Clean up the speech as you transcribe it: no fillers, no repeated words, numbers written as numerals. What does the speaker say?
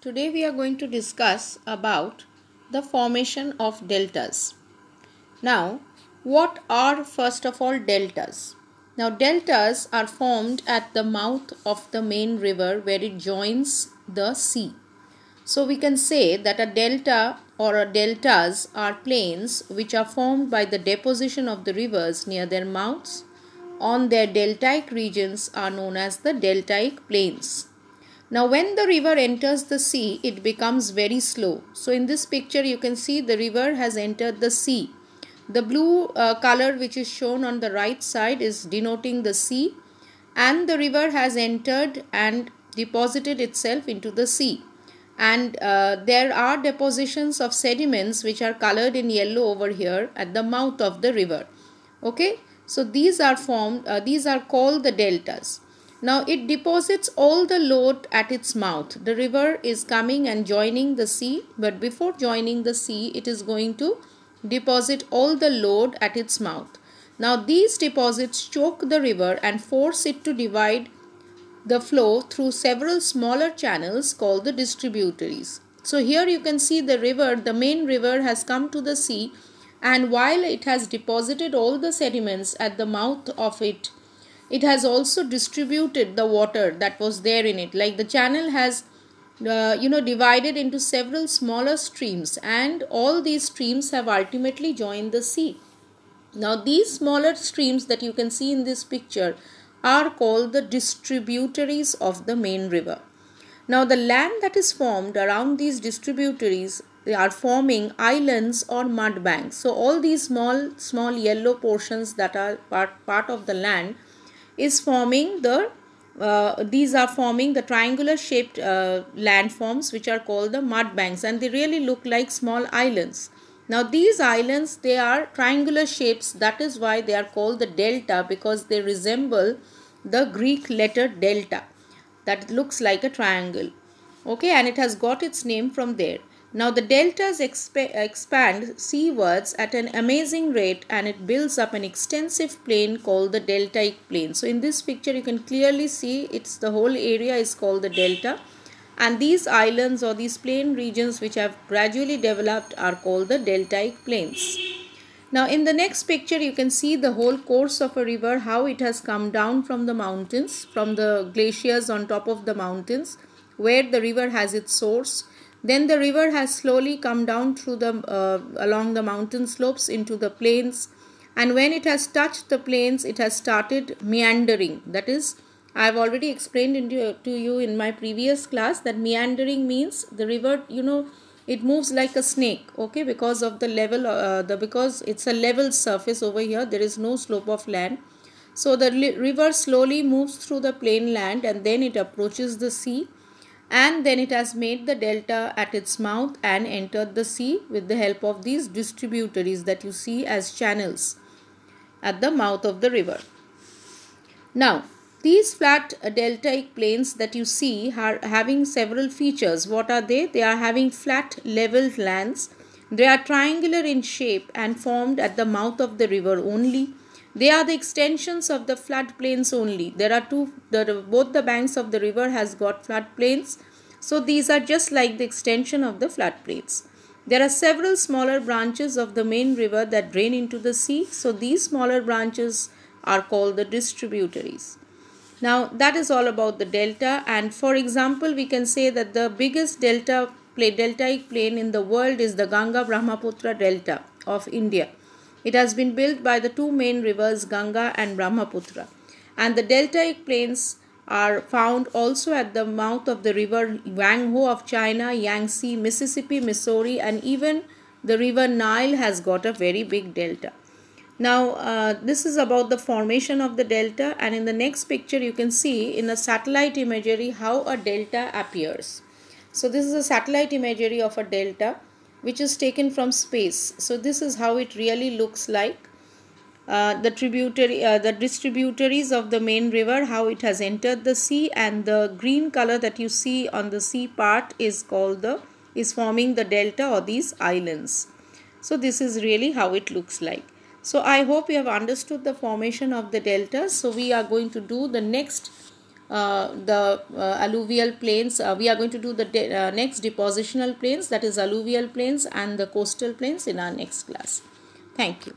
Today we are going to discuss about the formation of deltas. Now, what are first of all deltas? Now, deltas are formed at the mouth of the main river where it joins the sea. So, we can say that a delta or a deltas are plains which are formed by the deposition of the rivers near their mouths on their deltaic regions are known as the deltaic plains. Now when the river enters the sea, it becomes very slow. So in this picture you can see the river has entered the sea. The blue color which is shown on the right side is denoting the sea, and the river has entered and deposited itself into the sea. And there are depositions of sediments which are colored in yellow over here at the mouth of the river. Okay, so these are called the deltas. Now it deposits all the load at its mouth. The river is coming and joining the sea, but before joining the sea, it is going to deposit all the load at its mouth. Now these deposits choke the river and force it to divide the flow through several smaller channels called the distributaries. So here you can see the river, the main river has come to the sea, and while it has deposited all the sediments at the mouth of it, it has also distributed the water that was there in it. Like the channel has divided into several smaller streams, and all these streams have ultimately joined the sea. Now these smaller streams that you can see in this picture are called the distributaries of the main river. Now the land that is formed around these distributaries, they are forming islands or mud banks. So all these small yellow portions that are part of the land is forming these are forming the triangular shaped landforms which are called the mud banks, and they really look like small islands. Now these islands, they are triangular shapes, that is why they are called the delta, because they resemble the Greek letter delta that looks like a triangle. Okay, and it has got its name from there. Now the deltas expand seawards at an amazing rate, and it builds up an extensive plain called the deltaic plain. So in this picture you can clearly see the whole area is called the delta, and these islands or these plain regions which have gradually developed are called the deltaic plains. Now in the next picture you can see the whole course of a river, how it has come down from the mountains, from the glaciers on top of the mountains where the river has its source. Then the river has slowly come down through along the mountain slopes into the plains, and when it has touched the plains, it has started meandering. That is, I have already explained to you in my previous class that meandering means the river, it moves like a snake. Okay, because of the level, because it's a level surface over here, there is no slope of land. So the river slowly moves through the plain land, and then it approaches the sea. And then it has made the delta at its mouth and entered the sea with the help of these distributaries that you see as channels at the mouth of the river. Now, these flat deltaic plains that you see are having several features. What are they? They are having flat level lands. They are triangular in shape and formed at the mouth of the river only. They are the extensions of the floodplains only. There are both the banks of the river has got floodplains. So these are just like the extension of the floodplains. There are several smaller branches of the main river that drain into the sea. So these smaller branches are called the distributaries. Now that is all about the delta, and for example we can say that the biggest deltaic plain in the world is the Ganga Brahmaputra delta of India. It has been built by the two main rivers Ganga and Brahmaputra, and the deltaic plains are found also at the mouth of the river Yangtze of China, Yangtze, Mississippi, Missouri, and even the river Nile has got a very big delta. Now this is about the formation of the delta, and in the next picture you can see in a satellite imagery how a delta appears. So this is a satellite imagery of a delta which is taken from space. So this is how it really looks like. The distributaries of the main river, how it has entered the sea, and the green color that you see on the sea part is forming the delta or these islands. So this is really how it looks like. So I hope you have understood the formation of the deltas. So we are going to do the next the alluvial plains. We are going to do the next depositional plains, that is alluvial plains and the coastal plains, in our next class. Thank you.